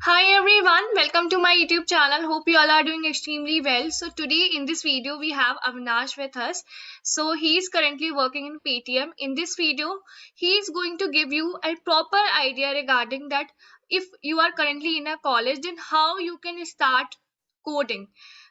Hi everyone, welcome to my YouTube channel. Hope you all are doing extremely well. So today in this video we have Avinash with us. So he is currently working in Paytm. In this video, he is going to give you a proper idea regarding that if you are currently in a college, then how you can start coding.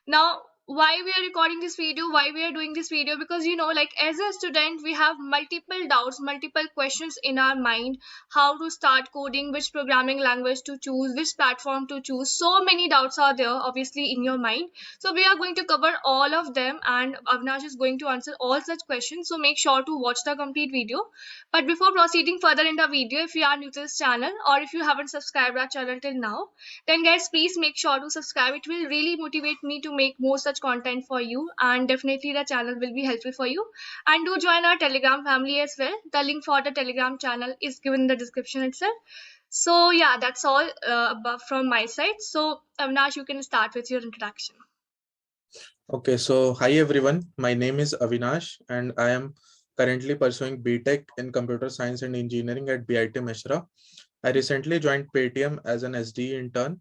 Now, why we are recording this video, why we are doing this video, because like as a student we have multiple doubts, multiple questions in our mind, how to start coding, which programming language to choose, which platform to choose. So many doubts are there, obviously, in your mind. So we are going to cover all of them, and Avinash is going to answer all such questions. So make sure to watch the complete video. But before proceeding further in the video, if you are new to this channel or if you haven't subscribed our channel till now, then guys, please make sure to subscribe. It will really motivate me to make more such content for you, and definitely the channel will be helpful for you. And do join our Telegram family as well. The link for the Telegram channel is given in the description itself. So yeah, that's all from my side. So Avinash, you can start with your introduction. Okay, so hi everyone. My name is Avinash and I am currently pursuing BTech in Computer Science and Engineering at BIT Mishra. I recently joined Paytm as an SDE intern,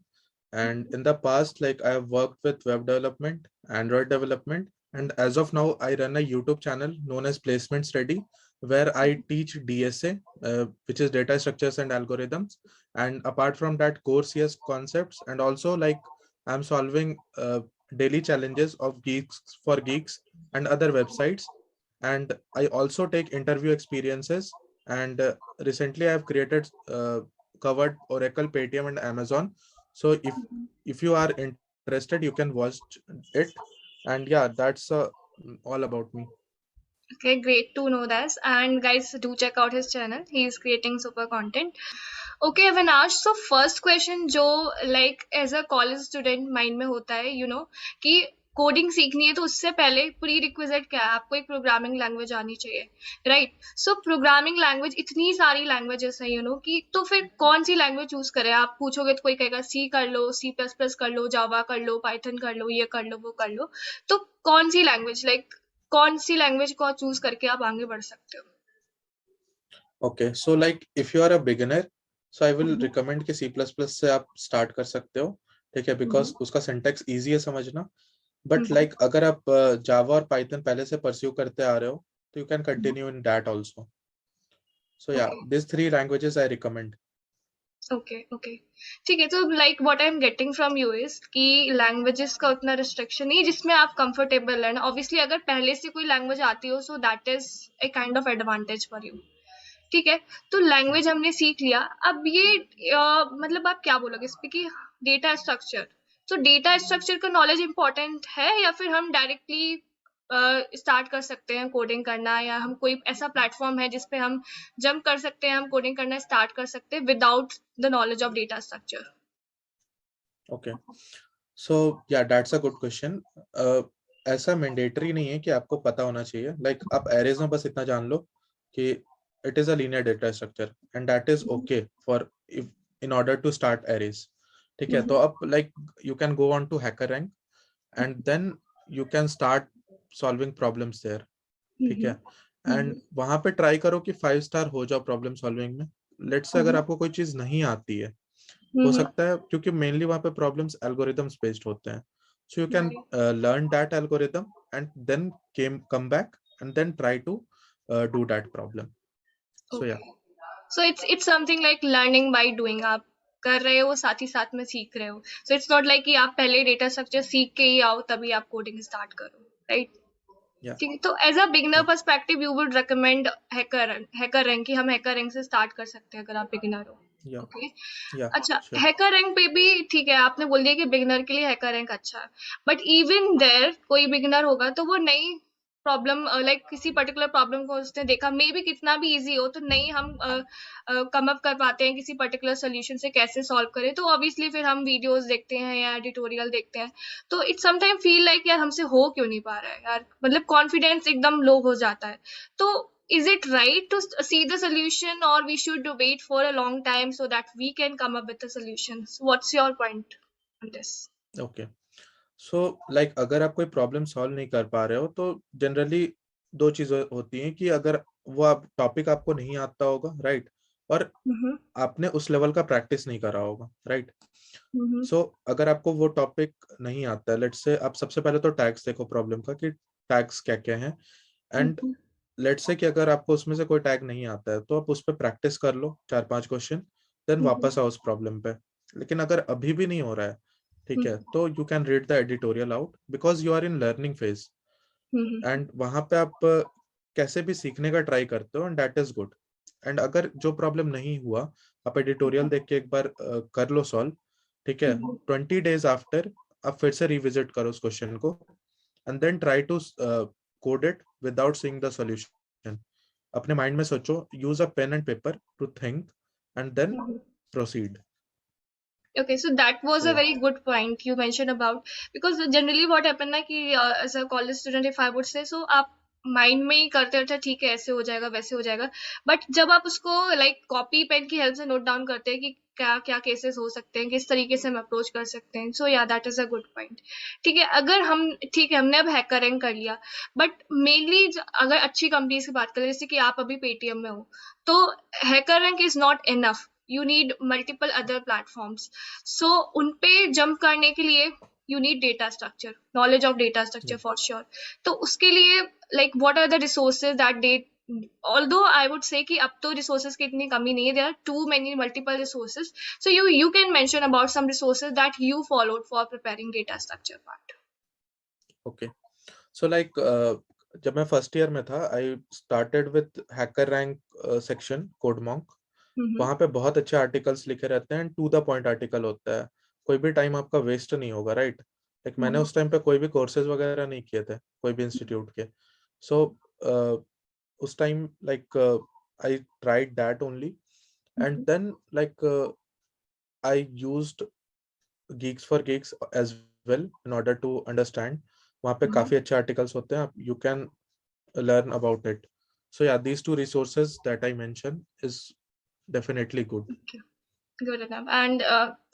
and in the past, I have worked with web development, Android development, and as of now, I run a YouTube channel known as Placements Ready, where I teach DSA, which is data structures and algorithms. And apart from that, core CS concepts, and also I'm solving daily challenges of Geeks for Geeks and other websites. And I also take interview experiences. And recently, I've created covered Oracle, Paytm, and Amazon. So if you are interested, you can watch it. And yeah, that's all about me. Okay, great to know that. And guys, do check out his channel. He is creating super content. Okay, Avinash. So first question जो like as a college student mind में होता है, कि coding सीखनी है तो उससे पहले प्री रिक्विजिट क्या है, आपको एक प्रोग्रामिंग लैंग्वेज आनी चाहिए, राइट? सो प्रोग्रामिंग लैंग्वेज इतनी सारी लैंग्वेजेस है, कि तो फिर कौन सी लैंग्वेज चूज करें? आप पूछोगे तो कोई कहेगा सी कर लो, सी प्लस प्लस कर लो, जावा कर लो, पाइथन कर लो, ये कर लो, वो कर लो। तो कौन सी लैंग्वेज, कौन सी लैंग्वेज को चूज करके आप आगे बढ़ सकते हो? Okay, so if you are a beginner, so I will recommend कि C++ से आप start कर सकते हो, ठीक है, because उसका syntax easy है समझना. But अगर आप Java और Python पहले से pursue करते आ रहे हो, तो you can continue in that also. So yeah, these three languages I recommend. Okay okay, ठीक है। तो like what I am getting from you is कि लैंग्वेजेस का उतना रिस्ट्रिक्शन नहीं, जिसमें आप कंफर्टेबल है ना। ऑब्वियसली अगर पहले से कोई लैंग्वेज आती हो, so that is a kind of advantage for you, ठीक है। तो लैंग्वेज हमने सीख लिया, अब ये मतलब आप क्या बोलोगे इस पे कि डेटा स्ट्रक्चर, तो डेटा स्ट्रक्चर का नॉलेज इंपॉर्टेंट है या फिर हम डायरेक्टली स्टार्ट कर सकते हैं कोडिंग करना, या हम कोई ऐसा प्लेटफॉर्म है जिसपे हम जंप कर सकते हैं, हम कोडिंग करना स्टार्ट कर सकते हैं without the knowledge of data structure? Okay, so yeah, that's a good question. ऐसा मैंडेटरी नहीं है कि आपको पता होना चाहिए. आप एरेज में बस इतना जान लो कि it is a linear data structure and that is okay for if in order to start arrays. ठीक है, तो अब you can go on to HackerRank and then you can start solving problems there. ठीक है, and वहां पे try करो कि 5 स्टार हो जाओ प्रॉब्लम सॉल्विंग में. लेट्स से अगर आपको कोई चीज नहीं आती है, हो सकता है क्योंकि मेनली वहां पे प्रॉब्लम्स एल्गोरिथम्स बेस्ड होते हैं. So you can learn that algorithm and then come back and then try to do that problem. So yeah. So it's something like learning by doing. आप कर रहे हो, साथ ही साथ में सीख रहे हो. So it's not like कि आप पहले डेटा स्ट्रक्चर सीख के ही आओ तभी आप कोडिंग स्टार्ट करो, राइट? Yeah. ठीक है, तो as a beginner perspective you would recommend HackerRank, कि हम हैकर रैंक से स्टार्ट कर सकते हैं अगर आप बिगिनर हो? Yeah. Okay, Yeah. अच्छा। Sure. हैकर रैंक पे भी ठीक है, आपने बोल दिया कि बिगिनर के लिए हैकर रैंक अच्छा है, बट इवन देयर कोई बिगिनर होगा तो वो नई प्रॉब्लम, लाइक किसी पर्टिकुलर प्रॉब्लम को उसने देखा, मे बी कितना भी इजी हो, तो नहीं हम कम अप कर पाते हैं किसी पर्टिकुलर सोल्यूशन से कैसे सॉल्व करें, तो ऑब्वियसली फिर हम वीडियोस देखते हैं या एडिटोरियल देखते हैं, तो इट समटाइम फील लाइक यार हमसे हो क्यों नहीं पा रहा है यार, मतलब कॉन्फिडेंस एकदम लो हो जाता है। तो is it right to see the solution, or we should wait for a long time so that we can come up with the solutions? What's your point on this? Okay. So अगर आप कोई problem solve नहीं कर पा रहे हो तो generally दो चीजें होती हैं कि अगर वो आप टॉपिक आपको नहीं आता होगा, राइट, और Mhm. आपने उस लेवल का प्रैक्टिस नहीं करा होगा, राइट? Mhm. सो अगर आपको वो टॉपिक नहीं आता है, लेट्स से आप सबसे पहले तो टैग्स देखो प्रॉब्लम का कि टैग्स क्या क्या है, एंड Mhm. लेट्स से कि अगर आपको उसमें से कोई टैग नहीं आता है तो आप उस पर प्रैक्टिस कर लो 4-5 क्वेश्चन, देन Mhm. वापस आओ उस प्रॉब्लम पे। लेकिन अगर अभी भी नहीं हो रहा है, ठीक है, Mhm. तो you can read the editorial out because you are in learning phase, Mhm. And वहां पे आप कैसे भी सीखने का ट्राई करते हो, and that is good. And अगर जो प्रॉब्लम नहीं हुआ, आप एडिटोरियल देख के एक बार कर लो सॉल्व, ठीक है। Mhm. 20 days आफ्टर आप फिर से रिविजिट करो उस क्वेश्चन को, and then try to code it without seeing the solution. अपने माइंड में सोचो, use a pen and paper to think, and then Mhm. Proceed. Okay, so that was so a या, very good point you mentioned about, because generally what happen ना कि as a college student if I would say, so आप mind में ही करते रहते हैं, ठीक है ऐसे हो जाएगा वैसे हो जाएगा, बट जब आप उसको लाइक कॉपी पेन की हेल्प से नोट डाउन करते हैं कि क्या क्या केसेस हो सकते हैं, किस तरीके से हम अप्रोच कर सकते हैं, सो या that is a good point. ठीक है, अगर हम ठीक है हमने अब हैकर रैंक कर लिया, बट मेनली अगर अच्छी कंपनीज की बात करें जैसे कि आप अभी पेटीएम में हो, तो HackerRank is not enough, you need multiple other platforms. So उन पे जंप करने के लिए you need data structure, knowledge of data structure for sure. तो उसके लिए like what are the resources that they, although I would say कि अब तो रिसोर्सेज की इतनी कमी नहीं है, there are too many multiple resources, so you can mention about some resources that you followed for preparing data structure part. Okay. So like जब मैं फर्स्ट ईयर में था, I started with HackerRank section CodeMonk. वहां पे बहुत अच्छे articles लिखे रहते हैं, टू द पॉइंट आर्टिकल होता है, कोई भी टाइम आपका वेस्ट नहीं होगा, राइट? लाइक मैंने उस टाइम पे कोई भी कोर्सेज वगैरह नहीं किए थे कोई भी इंस्टीट्यूट के। सो उस time like I tried that only, and then like I used geeks for geeks as well in order to understand। वहाँ पे काफी अच्छे आर्टिकल्स होते हैं, आप you can learn about it। So yeah, these two resources that I mentioned is definitely good। Good enough. And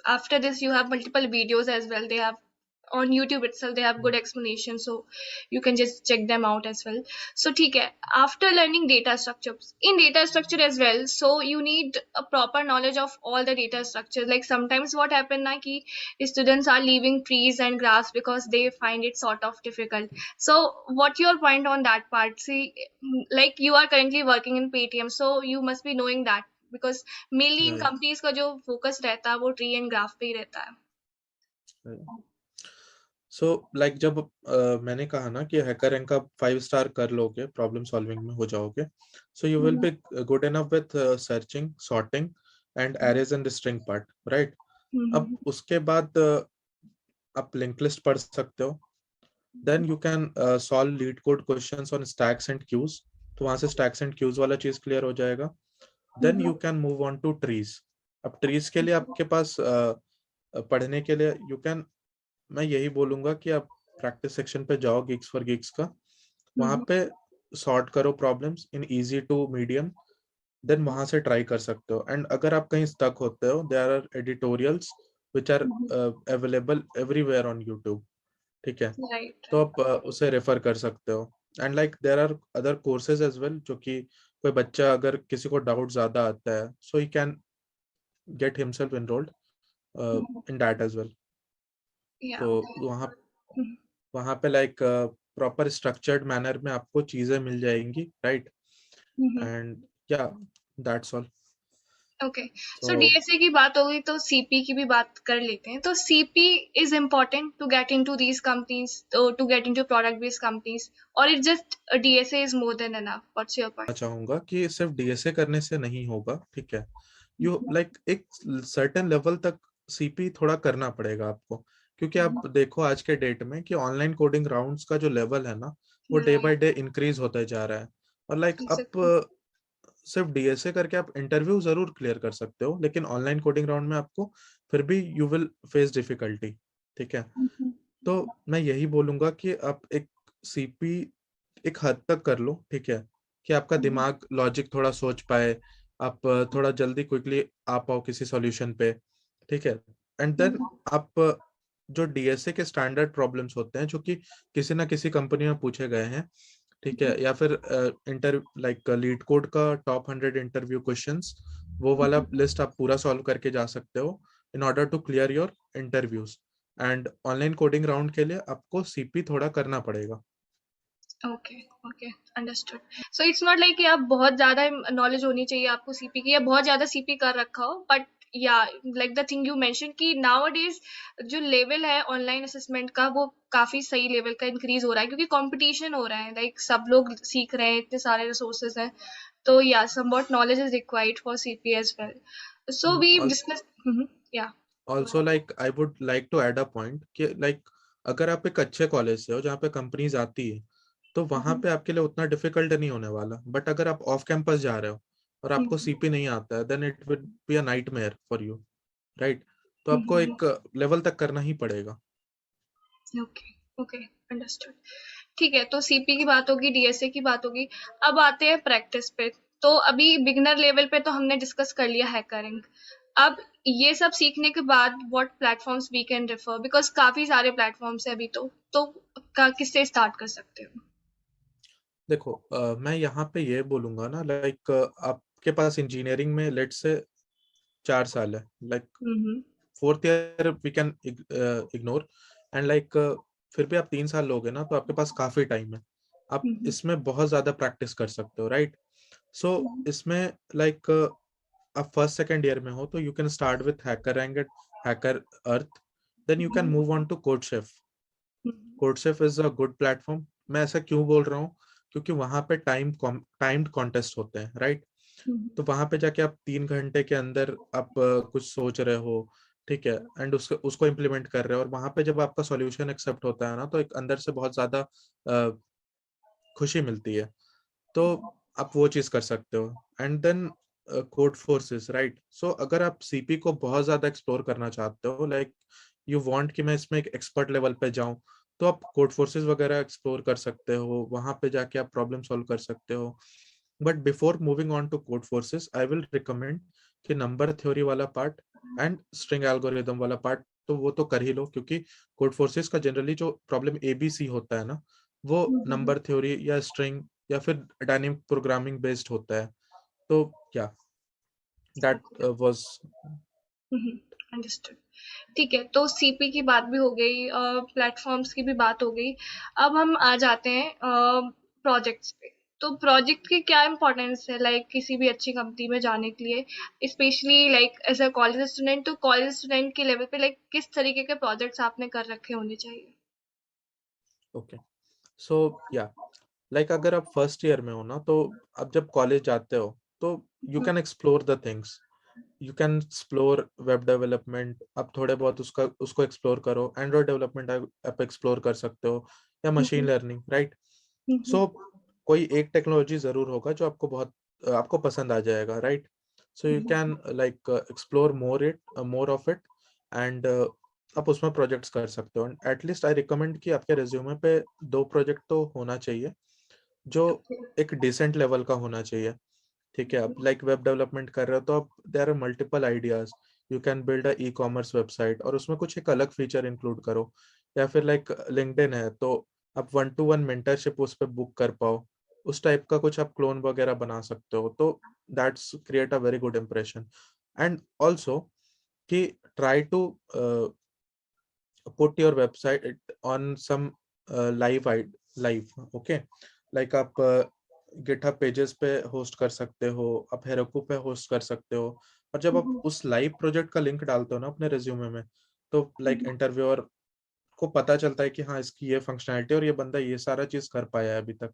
after this, you have multiple videos as well. They have on YouTube itself. They have good explanation, so you can just check them out as well. So, ठीक है. After learning data structures, in data structure as well, so you need a proper knowledge of all the data structures. Like sometimes what happen na कि students are leaving trees and graphs because they find it sort of difficult. So, what your point on that part? See, like you are currently working in Paytm, so you must be knowing that, because mainly in Yeah, companies का जो focus रहता है वो tree and graph पे ही रहता है। yeah। सो like जब मैंने कहा ना कि हैकर रैंक का 5 स्टार कर लोगे, प्रॉब्लम सॉल्विंग में हो जाओगे, so you will be good enough with searching, sorting and arrays and string part, right? अब उसके बाद आप लिंक लिस्ट पढ़ सकते हो, then you can solve LeetCode questions on stacks and queues. तो वहां से स्टैक्स एंड क्यूज वाला चीज क्लियर हो जाएगा। Then you can move on to trees. अब ट्रीज के लिए आपके पास पढ़ने के लिए यू कैन, मैं यही बोलूंगा कि आप प्रैक्टिस सेक्शन पे जाओ, गिग्स फॉर गिग्स का, वहां पे सॉर्ट करो problems in easy to medium, then वहां से ट्राई कर सकते हो। एंड अगर आप कहीं स्टक होते हो, there are editorials which are available everywhere on YouTube, ठीक है, राइट तो राइट। आप उसे रेफर कर सकते हो। And like there are other courses as well, जो कि कोई बच्चा अगर किसी को डाउट ज्यादा आता है, so he can get himself enrolled in that as well. या तो वहाँ वहाँ पे लाइक प्रॉपर स्ट्रक्चर्ड मैनर में आपको चीजें मिल जाएंगी, राइट? एंड या, दैट्स ऑल। ओके, सो तो डीएसए की बात हो गई तो सीपी की भी बात कर लेते हैं। तो CP is important to get into these companies, to get into product based companies, और it just DSA is more than enough? What's your point? चाहूंगा कि सिर्फ डीएसए करने से नहीं होगा, ठीक है। यू लाइक एक सर्टेन लेवल तक सीपी थोड़ा करना पड़ेगा आपको, क्योंकि आप देखो आज के डेट में कि ऑनलाइन कोडिंग राउंड्स का जो लेवल है ना, वो डे बाय डे इंक्रीज होता जा रहा है। और लाइक आप सिर्फ डीएसए करके आप इंटरव्यू जरूर क्लियर कर सकते हो, लेकिन ऑनलाइन कोडिंग राउंड में आपको फिर भी यू विल फेस डिफिकल्टी, ठीक है। तो मैं यही बोलूंगा कि आप एक सीपी एक हद तक कर लो, ठीक है, कि आपका दिमाग लॉजिक थोड़ा सोच पाए, आप थोड़ा जल्दी क्विकली आ पाओ किसी सॉल्यूशन पे, ठीक है। एंड देन आप जो डीएसए के स्टैंडर्ड प्रॉब्लम्स होते हैं, जो कि किसी ना किसी कंपनी में पूछे गए हैं, ठीक है, या फिर इंटर लाइक लीड कोड का टॉप 100 इंटरव्यू क्वेश्चंस, वो वाला लिस्ट आप पूरा सॉल्व करके जा सकते हो in order to clear your interviews. And online coding round के लिए आपको सीपी थोड़ा करना पड़ेगा। Okay, okay, understood. So it's not like कि आप बहुत ज़्यादा नॉलेज होनी चाहिए आपको सीपी की, या बहुत ज़्यादा सीपी कर रखा हो, बट या like the thing you mention कि नाउअडेज जो लेवल है ऑनलाइन असेसमेंट का, वो काफ़ी सही लेवल का इंक्रीज हो रहा है, क्योंकि कंपटीशन हो रहा है, लाइक सब लोग सीख रहे हैं, इतने सारे रिसोर्सेज हैं। तो yeah somewhat knowledge is required for CP as well. So we discuss. Yeah also like I would like to add a point कि लाइक अगर आप एक अच्छे कॉलेज से हो जहाँ पे कंपनीज आती है तो वहां पे आपके लिए उतना डिफिकल्ट नहीं होने वाला, बट अगर आप ऑफ कैंपस जा रहे हो और आपको सीपी नहीं आता है then it will be a nightmare for you, right? तो आपको एक लेवल तक करना ही पड़ेगा। Okay, okay, understood. ठीक है, तो सीपी की बात होगी, डीएसए की बात होगी। अब आते हैं प्रैक्टिस पे। तो अभी बिगिनर लेवल पे तो हमने डिस्कस कर लिया हैकरिंग। अब ये सब सीखने के बाद what platforms we can refer, because काफी सारे प्लेटफॉर्म्स है अभी तो किससे स्टार्ट कर सकते हो? देखो मैं यहाँ पे ये बोलूंगा ना, लाइक आपके पास इंजीनियरिंग में लेट से 4 साल है, like hmm, fourth year we can ignore, and like फिर भी आप 3 साल लोगे ना तो आपके पास काफी टाइम है। आप हम्म, इसमें बहुत ज्यादा प्रैक्टिस कर सकते हो, राइट? सो इसमें लाइक आप फर्स्ट सेकेंड ईयर में हो तो you can start with HackerRank at HackerEarth, then you can move on to CodeChef. CodeChef is a good platform. मैं ऐसा क्यों बोल रहा हूँ? क्योंकि वहां पे टाइम्ड कॉन्टेस्ट होते हैं, राइट? तो वहां पे जाके आप 3 घंटे के अंदर आप कुछ सोच रहे हो, ठीक है, एंड उसको उसको इम्प्लीमेंट कर रहे हो, और वहां पे जब आपका सॉल्यूशन एक्सेप्ट होता है ना तो एक अंदर से बहुत ज्यादा खुशी मिलती है। तो आप वो चीज कर सकते हो। And then Codeforces, right? So अगर आप सीपी को बहुत ज्यादा एक्सप्लोर करना चाहते हो, लाइक यू वांट कि मैं इसमें एक एक्सपर्ट लेवल पे जाऊं, तो आप कोड फोर्सेस वगैरह एक्सप्लोर कर सकते हो, वहां पे जाके आप प्रॉब्लम सॉल्व कर सकते हो। But before moving on to Codeforces I will recommend कि नंबर थ्योरी वाला पार्ट एंड स्ट्रिंग एल्गोरिदम वाला पार्ट तो वो तो कर ही लो, क्योंकि कोड फोर्सेस का जनरली जो प्रॉब्लम एबीसी होता है ना, वो नंबर थ्योरी या स्ट्रिंग या फिर डायनेमिक प्रोग्रामिंग बेस्ड होता है। तो या दैट वाज। अंडरस्टूड। ठीक है, तो सीपी की बात भी हो गई, प्लेटफॉर्म्स की भी बात हो गई। अब हम आ जाते हैं प्रोजेक्ट्स पे। तो प्रोजेक्ट की क्या इम्पोर्टेंस है, लाइक किसी भी अच्छी कंपनी में जाने के लिए, specially like as a college student? तो कॉलेज स्टूडेंट के लेवल पे लाइक किस तरीके के प्रोजेक्ट्स आपने कर रखे होने चाहिए? ओके, सो या लाइक अगर आप फर्स्ट ईयर में हो ना तो आप जब कॉलेज जाते हो तो you can explore the things, you can explore web development, आप थोड़े बहुत उसका उसको एक्सप्लोर करो, एंड्रॉयड डेवलपमेंट आप एक्सप्लोर कर सकते हो, या मशीन लर्निंग, राइट? सो कोई एक टेक्नोलॉजी जरूर होगा जो आपको बहुत आपको पसंद आ जाएगा, right? So you can like explore more of it, and आप उसमें प्रोजेक्ट्स कर सकते हो। एटलीस्ट आई रिकमेंड कि आपके रिज्यूमे पे 2 प्रोजेक्ट तो होना चाहिए जो एक डिसेंट लेवल का होना चाहिए, ठीक है? आप लाइक वेब डेवलपमेंट कर रहे हो तो आप there are multiple ideas, you can build a e-commerce website और उसमें कुछ एक अलग फीचर इंक्लूड करो, या फिर लाइक लिंक्डइन है तो आप 1-to-1 मेंटरशिप उस पर बुक कर पाओ, उस टाइप का कुछ आप क्लोन वगैरह बना सकते हो, तो that's create a very good impression. And also कि try to put your website on some live live, okay? Like आप गिटहब पेजेस पे होस्ट कर सकते हो, आप हेरोकू पे होस्ट कर सकते हो, और जब आप उस लाइव प्रोजेक्ट का लिंक डालते हो ना अपने रिज्यूमे में तो लाइक इंटरव्यूअर को पता चलता है कि हाँ इसकी ये फंक्शनैलिटी और ये बंदा ये सारा चीज कर पाया है अभी तक।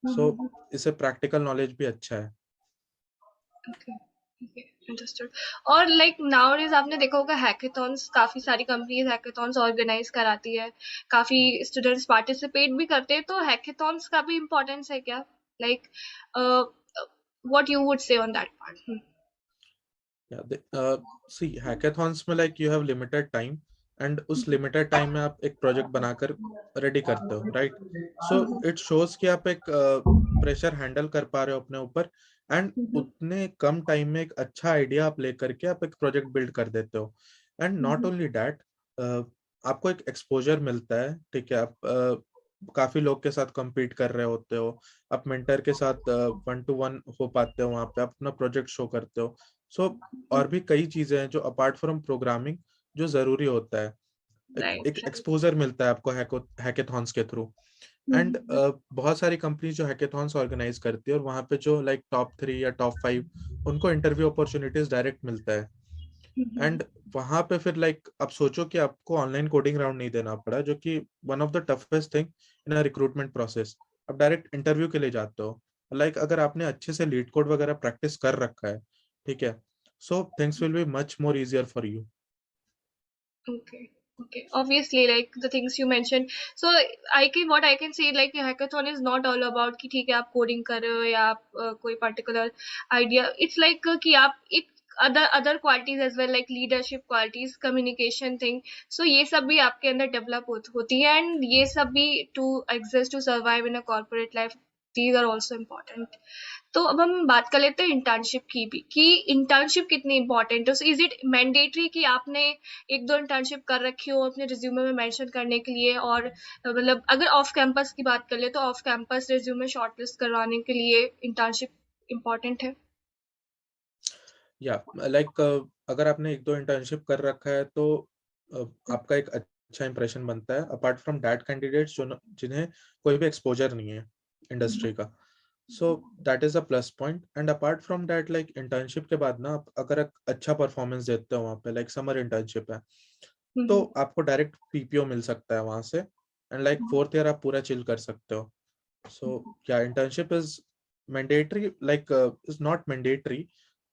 सो इससे प्रैक्टिकल नॉलेज भी अच्छा है। Okay, okay, understood. और लाइक नाउअडेज आपने देखा होगा हैकेथॉन्स, काफी सारी कंपनीज हैकेथॉन्स ऑर्गेनाइज कराती है, काफी स्टूडेंट्स पार्टिसिपेट भी करते हैं। तो हैकेथॉन्स का भी इम्पोर्टेंस है क्या, like what you would say on that part? See hackathons में like you have limited time, and उस लिमिटेड टाइम में आप एक प्रोजेक्ट बनाकर रेडी करते हो, राइट? सो इट शोज कि आप एक प्रेशर हैंडल कर पा रहे हो अपने ऊपर, एंड उतने कम टाइम में एक अच्छा आइडिया आप लेकर के आप एक प्रोजेक्ट बिल्ड कर देते हो। एंड नॉट ओनली दैट, आपको एक एक्सपोजर मिलता है, ठीक है? आप काफी लोग के साथ compete कर रहे होते हो, आप मेंटर के साथ 1-to-1 हो पाते हो, वहां पे आप अपना प्रोजेक्ट शो करते हो, सो और भी कई चीजें हैं जो अपार्ट फ्रॉम प्रोग्रामिंग जो जरूरी होता है। राइट, एक राइट। एक्सपोजर मिलता है आपको हैकेथॉन्स के थ्रू। एंड बहुत सारी कंपनी जो हैकेथॉन्स ऑर्गेनाइज करती है और वहाँ पे जो लाइक टॉप 3 या टॉप 5 उनको इंटरव्यू अपॉर्चुनिटीज डायरेक्ट मिलता है। एंड वहां पे फिर लाइक आप सोचो कि आपको ऑनलाइन कोडिंग राउंड नहीं देना पड़ा, जो कि one of the toughest thing in a recruitment process. आप डायरेक्ट इंटरव्यू के लिए जाते हो। लाइक अगर आपने अच्छे से लीड कोड वगैरह प्रैक्टिस कर रखा है, ठीक है, so things will be much more easier for you. Okay. Okay. Obviously, like the things you mentioned. So what I can say, like hackathon is not all about कि ठीक है आप coding कर रहे हो या आप कोई particular idea. It's like कि आप एक other qualities as well, like leadership qualities, communication thing. So ये सब भी आपके अंदर develop होती है, and ये सब भी to exist to survive in a corporate life. These are also important. तो अब हम बात कर लेते हैं इंटर्नशिप की भी, कि इंटर्नशिप कितनी इंपॉर्टेंट है। सो इज इट मैंडेटरी कि आपने एक दो इंटर्नशिप कर रखी हो अपने रिज्यूमे में मेंशन करने के लिए, और मतलब अगर ऑफ कैंपस की बात कर ले तो ऑफ कैंपस रिज्यूमे शॉर्टलिस्ट करवाने के लिए इंटर्नशिप इंपॉर्टेंट है? या लाइक अगर आपने 1-2 इंटर्नशिप कर रखा है तो आपका एक अच्छा इंप्रेशन बनता है अपार्ट फ्रॉम दैट कैंडिडेट्स जो जिन्हें कोई भी एक्सपोजर नहीं है इंडस्ट्री का। So that is a plus point. And apart from that like internship के बाद ना आप अगर एक अच्छा परफॉर्मेंस देते हो वहाँ पे, लाइक समर इंटर्नशिप है, तो आपको डायरेक्ट पीपीओ मिल सकता है वहां से। एंड लाइक 4th ईयर आप पूरा चिल कर सकते हो। सो या internship is mandatory, like is not mandatory,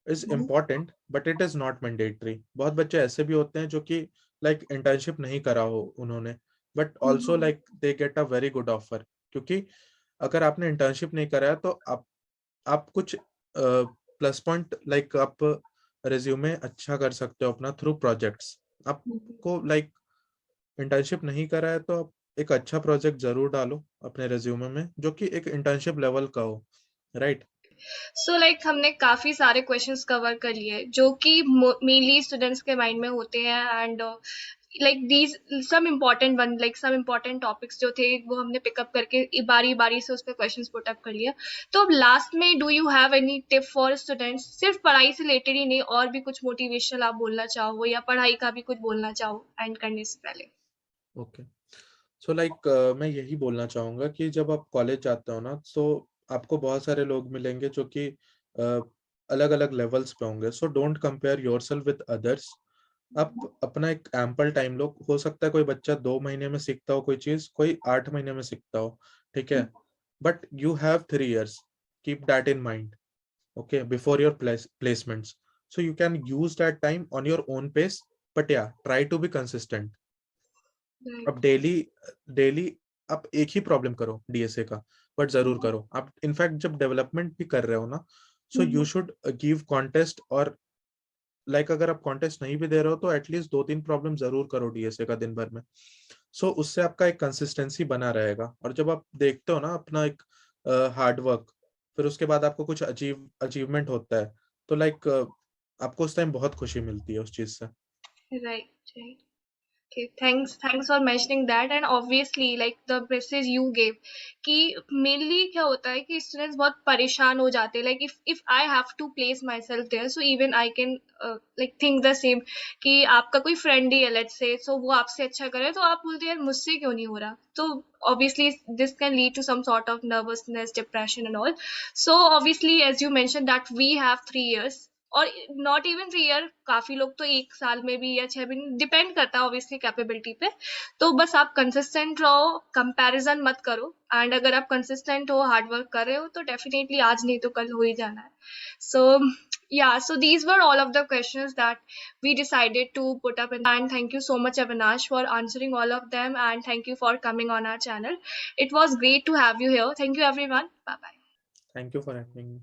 is important but it is not mandatory. बहुत बच्चे ऐसे भी होते हैं जो कि लाइक इंटर्नशिप नहीं करा हो उन्होंने, but also like they get a very good offer. क्योंकि अगर आपने इंटर्नशिप नहीं करा है तो आप कुछ प्लस पॉइंट लाइक आप रिज्यूमे अच्छा कर सकते हो अपना थ्रू प्रोजेक्ट्स। आपको लाइक इंटर्नशिप नहीं करा है तो आप एक अच्छा प्रोजेक्ट जरूर डालो अपने रिज्यूमे में जो कि एक इंटर्नशिप लेवल का हो, राइट। सो लाइक हमने काफी सारे क्वेश्चंस कवर कर लिए जो कि मेनली स्टूडेंट्स के माइंड में होते हैं, and like these some important topics जो थे वो हमने पिकअप करके बारी बारी से उस पर क्वेश्चंस पुट अप कर लिया। तो अब लास्ट में do you have any tip for students, सिर्फ पढ़ाई से रिलेटेड ही नहीं, और भी कुछ मोटिवेशनल आप बोलना चाहो या पढ़ाई का भी कुछ बोलना चाहो एंड करने से पहले? ओके, सो लाइक मैं यही बोलना चाहूंगा कि जब आप कॉलेज जाते हो ना तो आपको बहुत सारे लोग मिलेंगे जो कि अलग अलग लेवल्स पे होंगे। So don't compare yourself with others. आप अपना एक एम्पल टाइम लो। हो सकता है कोई बच्चा 2 महीने में सीखता हो कोई चीज, कोई 8 महीने में सीखता हो, ठीक है, but you have 3 years, keep that in mind, okay, before your placements, so you can use that time on your own pace, but yeah, try to be consistent. अब डेली डेली आप एक ही प्रॉब्लम करो DSA का, but जरूर करो। आप in fact जब development भी कर रहे हो ना, so you should give contest. और लाइक अगर आप कॉन्टेस्ट नहीं भी दे रहे हो तो एटलीस्ट 2-3 प्रॉब्लम जरूर करो डीएसए का दिन भर में। सो उससे आपका एक कंसिस्टेंसी बना रहेगा। और जब आप देखते हो ना अपना एक हार्ड वर्क, फिर उसके बाद आपको कुछ अचीवमेंट होता है, तो लाइक आपको उस टाइम बहुत खुशी मिलती है उस चीज से। Right, right. Okay, thanks for mentioning that, and obviously like the message you gave कि mainly क्या होता है कि students बहुत परेशान हो जाते हैं, like if I have to place myself there, so even I can like think the same कि आपका कोई friend ही है let's say, so वो आपसे अच्छा करे तो आप बोलते हैं यार मुझसे क्यों नहीं हो रहा, तो obviously this can lead to some sort of nervousness, depression and all. So obviously as you mentioned that we have 3 years, और नॉट इवन 3 ईयर, काफी लोग तो 1 साल में भी या 6 महीने, डिपेंड करता है ऑब्वियसली कैपेबिलिटी पे। तो बस आप कंसिस्टेंट रहो, कंपैरिजन मत करो, एंड अगर आप कंसिस्टेंट हो, हार्ड वर्क कर रहे हो तो डेफिनेटली आज नहीं तो कल हो ही जाना है। सो yeah, so these were all of the questions that we decided to put up in, and thank you so much Avinash for answering all of them, and thank you for coming on our channel. It was great to have you here. Thank you everyone. Bye bye. Thank you for having me.